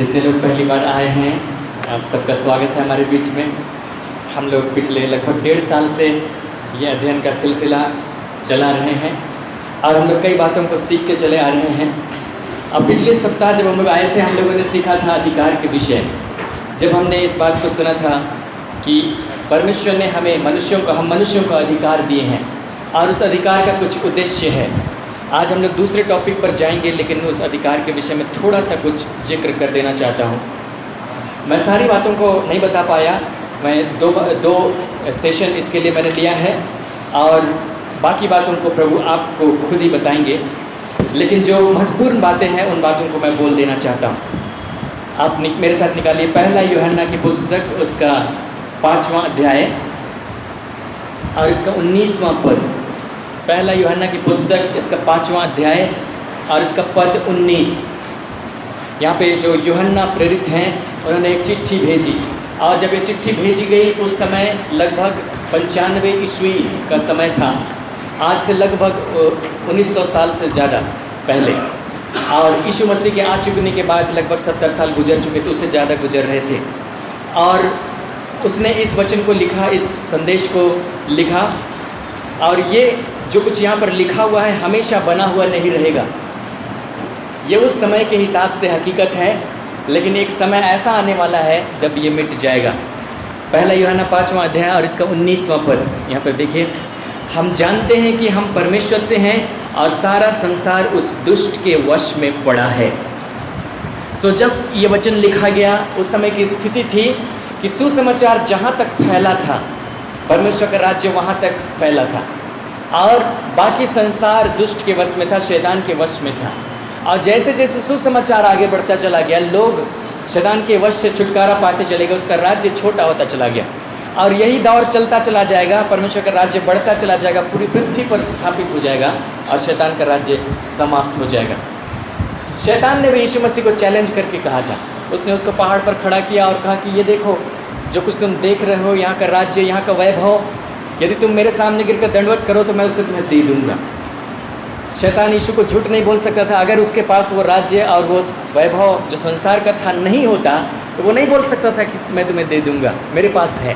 जितने लोग पहली बार आए हैं आप सबका स्वागत है हमारे बीच में। हम लोग पिछले लगभग 1.5 साल से ये अध्ययन का सिलसिला चला रहे हैं और हम लोग कई बातों को सीख के चले आ रहे हैं। अब पिछले सप्ताह जब हम लोग आए थे हम लोगों ने सीखा था अधिकार के विषय। जब हमने इस बात को सुना था कि परमेश्वर ने हम मनुष्यों को अधिकार दिए हैं और उस अधिकार का कुछ उद्देश्य है। आज हम लोग दूसरे टॉपिक पर जाएंगे, लेकिन उस अधिकार के विषय में थोड़ा सा कुछ जिक्र कर देना चाहता हूँ। मैं सारी बातों को नहीं बता पाया, मैं दो सेशन इसके लिए मैंने लिया है और बाकी बातों को प्रभु आपको खुद ही बताएंगे, लेकिन जो महत्वपूर्ण बातें हैं उन बातों को मैं बोल देना चाहता हूँ। आप मेरे साथ निकालिए पहला यूहन्ना की पुस्तक, उसका 5वां अध्याय और इसका 19वां पद। पहला यूहन्ना की पुस्तक, इसका 5वां अध्याय और इसका पद 19। यहाँ पे जो यूहन्ना प्रेरित हैं उन्होंने एक चिट्ठी भेजी और जब ये चिट्ठी भेजी गई उस समय लगभग 95 ईस्वी का समय था। आज से लगभग 1900 साल से ज़्यादा पहले, और यीशु मसीह के आ चुकने के बाद लगभग 70 साल गुजर चुके थे, उससे ज़्यादा गुजर रहे थे। और उसने इस वचन को लिखा, इस संदेश को लिखा, और ये जो कुछ यहाँ पर लिखा हुआ है हमेशा बना हुआ नहीं रहेगा। ये उस समय के हिसाब से हकीकत है, लेकिन एक समय ऐसा आने वाला है जब ये मिट जाएगा। पहला यूहन्ना 5वां अध्याय और इसका 19वां पद यहाँ पर देखिए। हम जानते हैं कि हम परमेश्वर से हैं और सारा संसार उस दुष्ट के वश में पड़ा है। जब ये वचन लिखा गया उस समय की स्थिति थी कि सुसमाचार जहाँ तक फैला था, परमेश्वर का राज्य वहाँ तक फैला था और बाकी संसार दुष्ट के वश में था, शैतान के वश में था। और जैसे जैसे सुसमाचार आगे बढ़ता चला गया, लोग शैतान के वश से छुटकारा पाते चले गए, उसका राज्य छोटा होता चला गया और यही दौर चलता चला जाएगा। परमेश्वर का राज्य बढ़ता चला जाएगा, पूरी पृथ्वी पर स्थापित हो जाएगा और शैतान का राज्य समाप्त हो जाएगा। शैतान ने भी यीशु मसीह को चैलेंज करके कहा था, उसने उसको पहाड़ पर खड़ा किया और कहा कि ये देखो जो कुछ तुम देख रहे हो, यहाँ का राज्य, यहाँ का वैभव, यदि तुम मेरे सामने गिरकर दंडवत करो तो मैं उसे तुम्हें दे दूँगा। शैतान यीशु को झूठ नहीं बोल सकता था। अगर उसके पास वो राज्य और वो वैभव जो संसार का था नहीं होता तो वो नहीं बोल सकता था कि मैं तुम्हें दे दूँगा, मेरे पास है।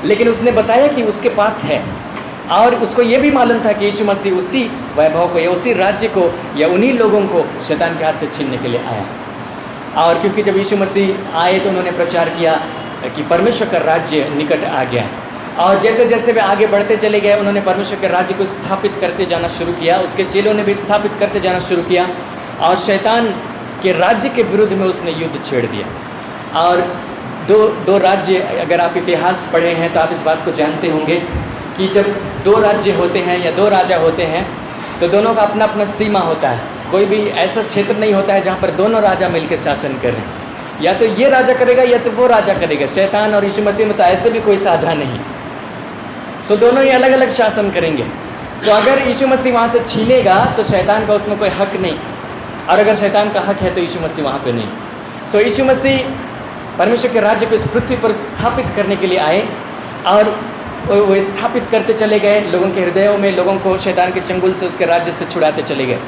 लेकिन उसने बताया कि उसके पास है और उसको ये भी मालूम था कि यीशु मसीह उसी वैभव को या उसी राज्य को या उन्हीं लोगों को शैतान के हाथ से छीनने के लिए आया। और क्योंकि जब यीशु मसीह आए तो उन्होंने प्रचार किया कि परमेश्वर का राज्य निकट आ गया है। और जैसे जैसे वे आगे बढ़ते चले गए उन्होंने परमेश्वर के राज्य को स्थापित करते जाना शुरू किया। उसके चेलों ने भी स्थापित करते जाना शुरू किया और शैतान के राज्य के विरुद्ध में उसने युद्ध छेड़ दिया। और दो राज्य, अगर आप इतिहास पढ़े हैं तो आप इस बात को जानते होंगे कि जब 2 राज्य होते हैं या 2 राजा होते हैं तो दोनों का अपना अपना सीमा होता है। कोई भी ऐसा क्षेत्र नहीं होता है जहाँ पर दोनों राजा मिलकर शासन कर रहे हैं। या तो ये राजा करेगा या तो वो राजा करेगा। शैतान और यीशु मसीह में तो ऐसे भी कोई साझा नहीं। दोनों ही अलग अलग शासन करेंगे। अगर यीशु मसीह वहाँ से छीनेगा तो शैतान का उसमें कोई हक नहीं, और अगर शैतान का हक है तो यीशु मसीह वहाँ पे नहीं। यीशु मसीह परमेश्वर के राज्य को इस पृथ्वी पर स्थापित करने के लिए आए और वो स्थापित करते चले गए लोगों के हृदयों में, लोगों को शैतान के चंगुल से, उसके राज्य से छुड़ाते चले गए।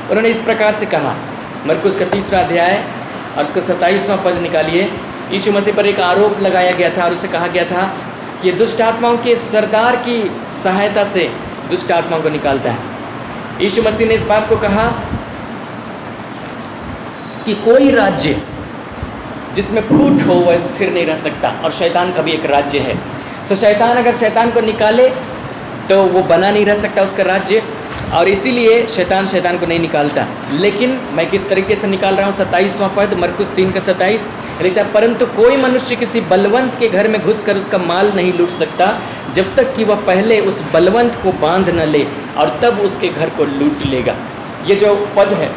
उन्होंने इस प्रकार से कहा, मरकुस का 3वां अध्याय और उसका 27वां पद निकालिए। यीशु मसीह पर एक आरोप लगाया गया था और उसे कहा गया था कि ये दुष्ट आत्माओं के सरदार की सहायता से दुष्ट आत्माओं को निकालता है। यीशु मसीह ने इस बात को कहा कि कोई राज्य जिसमें फूट हो वह स्थिर नहीं रह सकता, और शैतान का भी एक राज्य है। शैतान अगर शैतान को निकाले तो वो बना नहीं रह सकता उसका राज्य, और इसीलिए शैतान को नहीं निकालता। लेकिन मैं किस तरीके से निकाल रहा हूँ, 27वां पद मरकुस 3 का 27 लिखता है, परंतु कोई मनुष्य किसी बलवंत के घर में घुसकर उसका माल नहीं लूट सकता जब तक कि वह पहले उस बलवंत को बांध न ले, और तब उसके घर को लूट लेगा। ये जो पद है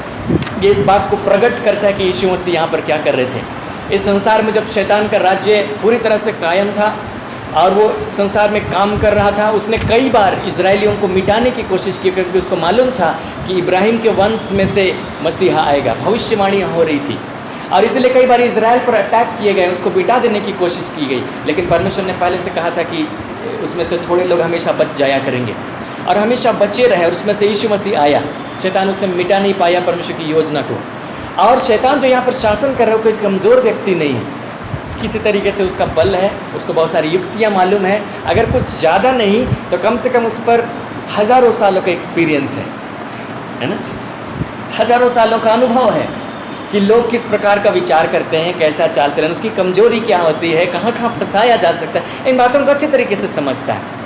ये इस बात को प्रकट करता है कि यीशु मसीह यहाँ पर क्या कर रहे थे। इस संसार में जब शैतान का राज्य पूरी तरह से कायम था और वो संसार में काम कर रहा था, उसने कई बार इजरायलियों को मिटाने की कोशिश की, क्योंकि उसको मालूम था कि इब्राहिम के वंश में से मसीहा आएगा। भविष्यवाणी हो रही थी और इसलिए कई बार इजराइल पर अटैक किए गए, उसको मिटा देने की कोशिश की गई। लेकिन परमेश्वर ने पहले से कहा था कि उसमें से थोड़े लोग हमेशा बच जाया करेंगे और हमेशा बचे रहे, और उसमें से यीशु मसीह आया। शैतान उसने मिटा नहीं पाया परमेश्वर की योजना को। और शैतान जो यहाँ पर शासन कर रहा है कोई कमज़ोर व्यक्ति नहीं है, किसी तरीके से उसका बल है, उसको बहुत सारी युक्तियाँ मालूम है, अगर कुछ ज़्यादा नहीं तो कम से कम उस पर हज़ारों सालों का एक्सपीरियंस है ना, हज़ारों सालों का अनुभव है कि लोग किस प्रकार का विचार करते हैं, कैसा चाल चलन, उसकी कमजोरी क्या होती है, कहाँ कहाँ फंसाया जा सकता है, इन बातों को अच्छे तरीके से समझता है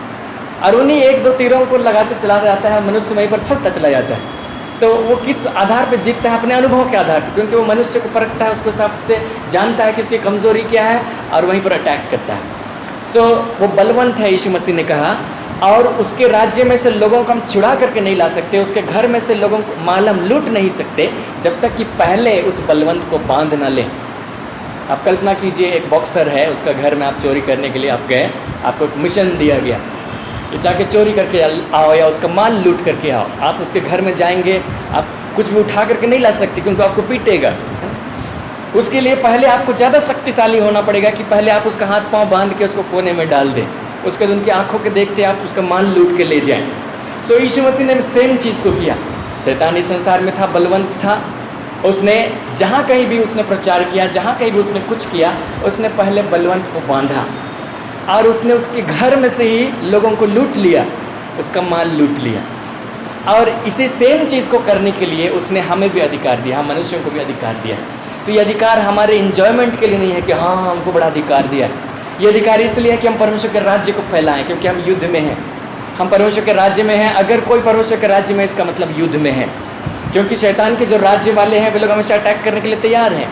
और उन्हीं एक दो तीरों को लगाते चला जाता है, मनुष्य वहीं पर फंसता चला जाता है। तो वो किस आधार पर जीतता है? अपने अनुभव के आधार पर, क्योंकि वो मनुष्य को परखता है, उसको सबसे जानता है कि उसकी कमजोरी क्या है और वहीं पर अटैक करता है। वो बलवंत है, यीशु मसीह ने कहा, और उसके राज्य में से लोगों को हम छुड़ा करके नहीं ला सकते, उसके घर में से लोगों को माल हम लूट नहीं सकते जब तक कि पहले उस बलवंत को बांध ना लें। आप कल्पना कीजिए, एक बॉक्सर है, उसका घर में आप चोरी करने के लिए आप गए, आपको एक मिशन दिया गया कि जाके चोरी करके आओ या उसका माल लूट करके आओ। आप उसके घर में जाएंगे, आप कुछ भी उठा करके नहीं ला सकते क्योंकि आपको पीटेगा। उसके लिए पहले आपको ज़्यादा शक्तिशाली होना पड़ेगा कि पहले आप उसका हाथ पाँव बांध के उसको कोने में डाल दें, उसके बाद उनकी आंखों के देखते आप उसका माल लूट के ले जाएं। यीशु मसीह ने सेम चीज़ को किया। शैतान इस संसार में था, बलवंत था, उसने जहाँ कहीं भी उसने प्रचार किया, जहाँ कहीं भी उसने कुछ किया, उसने पहले बलवंत को बांधा और उसने उसके घर में से ही लोगों को लूट लिया, उसका माल लूट लिया। और इसी सेम चीज़ को करने के लिए उसने हमें भी अधिकार दिया, हम मनुष्यों को भी अधिकार दिया। तो ये अधिकार हमारे इंजॉयमेंट के लिए नहीं है कि हाँ हमको बड़ा अधिकार दिया है, ये अधिकार इसलिए है कि हम परमेश्वर के राज्य को फैलाएं, क्योंकि हम युद्ध में हैं, हम परमेश्वर के राज्य में हैं। अगर कोई परमेश्वर के राज्य में, इसका मतलब युद्ध में है, क्योंकि शैतान के जो राज्य वाले हैं वे लोग हमेशा अटैक करने के लिए तैयार हैं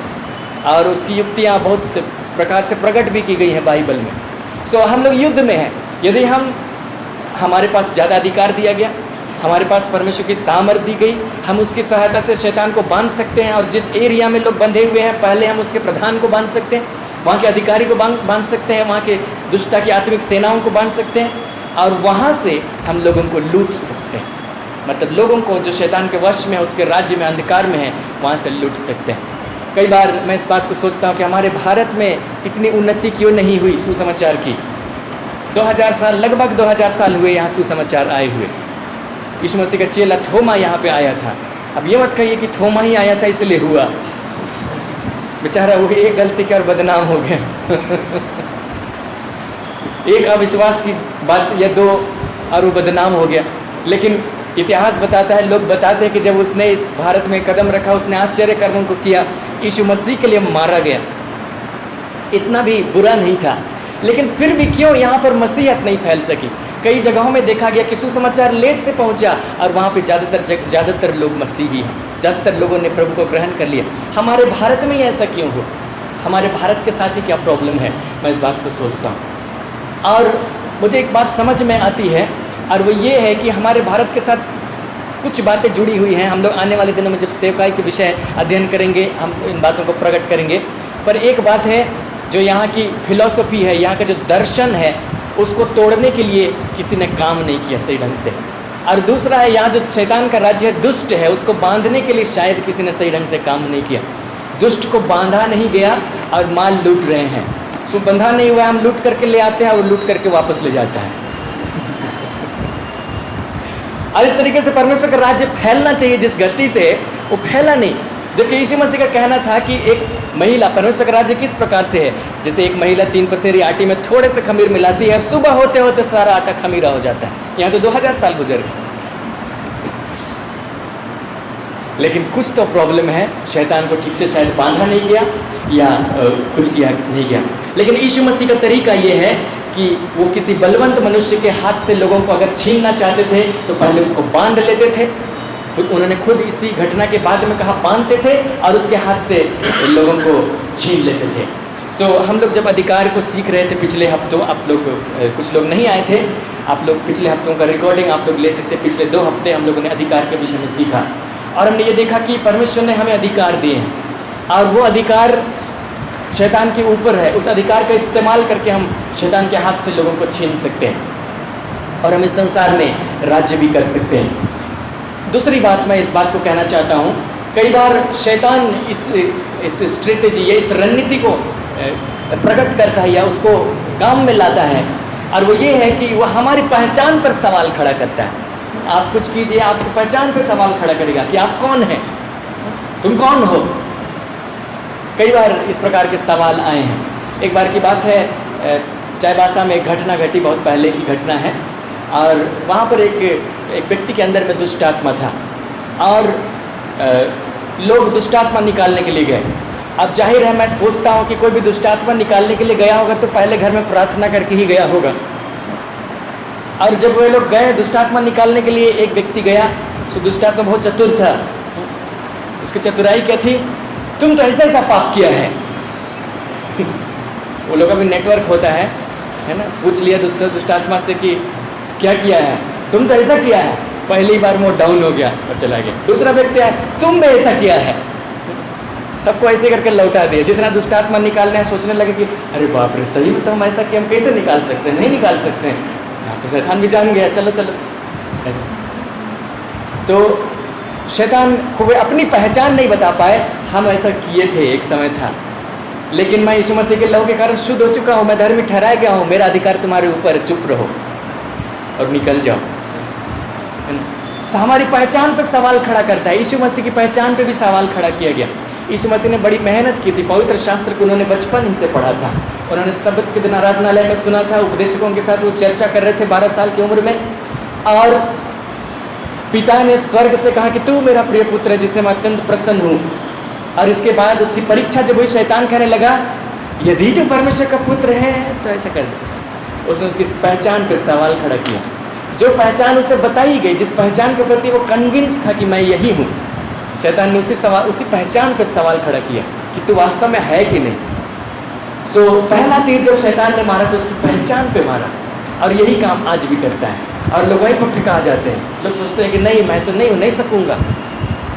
और उसकी युक्तियाँ बहुत प्रकार से प्रकट भी की गई हैं बाइबल में। हम लोग युद्ध में हैं। यदि हमारे पास ज़्यादा अधिकार दिया गया, हमारे पास परमेश्वर की सामर्थ दी गई, हम उसकी सहायता से शैतान को बांध सकते हैं। और जिस एरिया में लोग बंधे हुए हैं, पहले हम उसके प्रधान को बांध सकते हैं, वहाँ के अधिकारी को बांध सकते हैं, वहाँ के दुष्टता की आत्मिक सेनाओं को बांध सकते हैं और वहाँ से हम लोगों को लूट सकते हैं। मतलब लोगों को जो शैतान के वश में, उसके राज्य में, अंधकार में है, वहाँ से लूट सकते हैं। कई बार मैं इस बात को सोचता हूँ कि हमारे भारत में इतनी उन्नति क्यों नहीं हुई सुसमाचार की। 2000 साल, लगभग 2000 साल हुए यहाँ सुसमाचार आए हुए। यीशु मसीह का चेला थोमा यहाँ पे आया था। अब ये मत कहिए कि थोमा ही आया था इसलिए हुआ, बेचारा वो एक गलती का और बदनाम हो गया एक अविश्वास की बात या दो और वो बदनाम हो गया। लेकिन इतिहास बताता है, लोग बताते हैं कि जब उसने इस भारत में कदम रखा, उसने आश्चर्य कर्मों को किया, यीशु मसीह के लिए मारा गया। इतना भी बुरा नहीं था, लेकिन फिर भी क्यों यहाँ पर मसीहत नहीं फैल सकी। कई जगहों में देखा गया कि सुसमाचार लेट से पहुँचा और वहाँ पे ज़्यादातर लोग मसीही हैं, ज़्यादातर लोगों ने प्रभु को ग्रहण कर लिया। हमारे भारत में ही ऐसा क्यों हो? हमारे भारत के साथ ही क्या प्रॉब्लम है? मैं इस बात को सोचता हूँ और मुझे एक बात समझ में आती है और वो ये है कि हमारे भारत के साथ कुछ बातें जुड़ी हुई हैं। हम लोग आने वाले दिनों में जब सेवकाई के विषय अध्ययन करेंगे, हम इन बातों को प्रकट करेंगे। पर एक बात है, जो यहाँ की फिलॉसफी है, यहाँ का जो दर्शन है, उसको तोड़ने के लिए किसी ने काम नहीं किया सही ढंग से। और दूसरा है, यहाँ जो शैतान का राज्य है, दुष्ट है, उसको बांधने के लिए शायद किसी ने सही ढंग से काम नहीं किया। दुष्ट को बांधा नहीं गया और माल लूट रहे हैं। सो बंधा नहीं हुआ, हम लूट करके ले आते हैं और लूट करके वापस ले जाता है और इस तरीके से परमेश्वर का राज्य फैलना चाहिए जिस गति से, वो फैला नहीं। जबकि यीशु मसीह का कहना था कि एक महिला, परमेश्वर का राज्य किस प्रकार से है, जैसे एक महिला 3 पसेरी आटे में थोड़े से खमीर मिलाती है, सुबह होते होते सारा आटा खमीरा हो जाता है। यहाँ तो 2000 साल गुजर गए। लेकिन कुछ तो प्रॉब्लम है, शैतान को ठीक से शायद बांधा नहीं गया या कुछ किया नहीं गया। लेकिन यीशु मसीह का तरीका ये है कि वो किसी बलवंत मनुष्य के हाथ से लोगों को अगर छीनना चाहते थे तो पहले उसको बांध लेते थे। उन्होंने खुद इसी घटना के बाद में कहा बांधते थे और उसके हाथ से लोगों को छीन लेते थे। हम लोग जब अधिकार को सीख रहे थे पिछले हफ्तों, आप लोग कुछ लोग नहीं आए थे, आप लोग पिछले हफ्तों का रिकॉर्डिंग आप लोग ले सकते। पिछले 2 हफ्ते हम लोगों ने अधिकार के विषय में सीखा और हमने ये देखा कि परमेश्वर ने हमें अधिकार दिए हैं और वो अधिकार शैतान के ऊपर है। उस अधिकार का इस्तेमाल करके हम शैतान के हाथ से लोगों को छीन सकते हैं और हम इस संसार में राज्य भी कर सकते हैं। दूसरी बात, मैं इस बात को कहना चाहता हूँ, कई बार शैतान इस स्ट्रेटेजी या इस रणनीति को प्रकट करता है या उसको काम में लाता है और वो ये है कि वह हमारी पहचान पर सवाल खड़ा करता है। आप कुछ कीजिए, आपकी पहचान पर सवाल खड़ा करेगा कि आप कौन हैं, तुम कौन हो, कई बार इस प्रकार के सवाल आए हैं। एक बार की बात है, चाईबासा में एक घटना घटी, बहुत पहले की घटना है, और वहाँ पर एक व्यक्ति के अंदर में दुष्ट आत्मा था और लोग दुष्ट आत्मा निकालने के लिए गए। अब जाहिर है, मैं सोचता हूँ कि कोई भी दुष्ट आत्मा निकालने के लिए गया होगा तो पहले घर में प्रार्थना करके ही गया होगा। और जब वे लोग गए दुष्ट आत्मा निकालने के लिए, एक व्यक्ति गया, सो दुष्ट आत्मा बहुत चतुर था। उसकी चतुराई क्या थी? तुम तो ऐसा ऐसा पाप किया है। वो लोग का भी नेटवर्क होता है ना, पूछ लिया दुष्ट आत्मा से कि क्या किया है, तुम तो ऐसा किया है। पहली बार वो डाउन हो गया और चला गया। दूसरा व्यक्ति आया, तुम भी ऐसा किया है। सबको ऐसे करके लौटा दिया। जितना दुष्टात्मा निकालने हैं सोचने लगे कि अरे बाप रे, सही में तो हम ऐसा किया, हम कैसे निकाल सकते हैं? नहीं निकाल सकते हैं। तो शैतान भी जान गया, चलो चलो ऐसे। तो शैतान को वे अपनी पहचान नहीं बता पाए। हम ऐसा किए थे, एक समय था, लेकिन मैं यीशु मसीह के लहू के कारण शुद्ध हो चुका हूँ, मैं धर्मी ठहराया गया हूँ, मेरा अधिकार तुम्हारे ऊपर, चुप रहो और निकल जाओ। हमारी पहचान पर सवाल खड़ा करता है। यीशु मसीह की पहचान पे भी सवाल खड़ा किया गया। यीशु मसीह ने बड़ी मेहनत की थी। पवित्र शास्त्र को उन्होंने बचपन ही से पढ़ा था। उन्होंने सब्त के दिन आराधनालय में सुना था, उपदेशकों के साथ वो चर्चा कर रहे थे 12 साल की उम्र में, और पिता ने स्वर्ग से कहा कि तू मेरा प्रिय पुत्र है जिससे मैं अत्यंत प्रसन्न हूँ। और इसके बाद उसकी परीक्षा जब हुई, शैतान कहने लगा यदि तू परमेश्वर का पुत्र है तो ऐसा कर दे। उसने उसकी पहचान पर सवाल खड़ा किया। जो पहचान उसे बताई गई, जिस पहचान के प्रति वो कन्विंस था कि मैं यही हूँ, शैतान ने उसी पहचान पर सवाल खड़ा किया कि तू वास्तव में है कि नहीं। सो पहला तीर जब शैतान ने मारा तो उसकी पहचान पे मारा, और यही काम आज भी करता है। और लोग वहीं पर ठिका जाते हैं। लोग सोचते हैं कि नहीं, मैं तो नहीं हूँ, नहीं सकूँगा।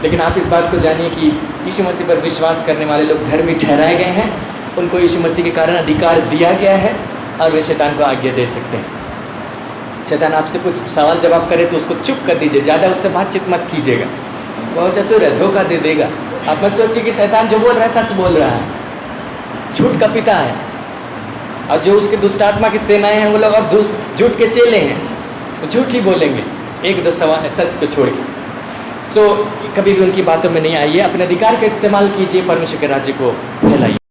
लेकिन आप इस बात को जानिए कि यीशु मसीह पर विश्वास करने वाले लोग धर्मी ठहराए गए हैं। उनको यीशु मसीह के कारण अधिकार दिया गया है और वे शैतान को आज्ञा दे सकते हैं। शैतान आपसे कुछ सवाल जवाब करे तो उसको चुप कर दीजिए, ज़्यादा उससे बातचीत मत कीजिएगा। बहुत चतुर है, धोखा दे देगा। आप मत सोचिए कि शैतान जो बोल रहा है सच बोल रहा है, झूठ का पिता है। और जो उसके दुष्टात्मा की सेनाएं हैं वो लोग और झूठ के चेले हैं, वो झूठ ही बोलेंगे, एक दो सवाल सच को छोड़ के। सो कभी भी उनकी बातों में नहीं आइए, अपने अधिकार का इस्तेमाल कीजिए, परमेश्वर के राज्य को फैलाइए।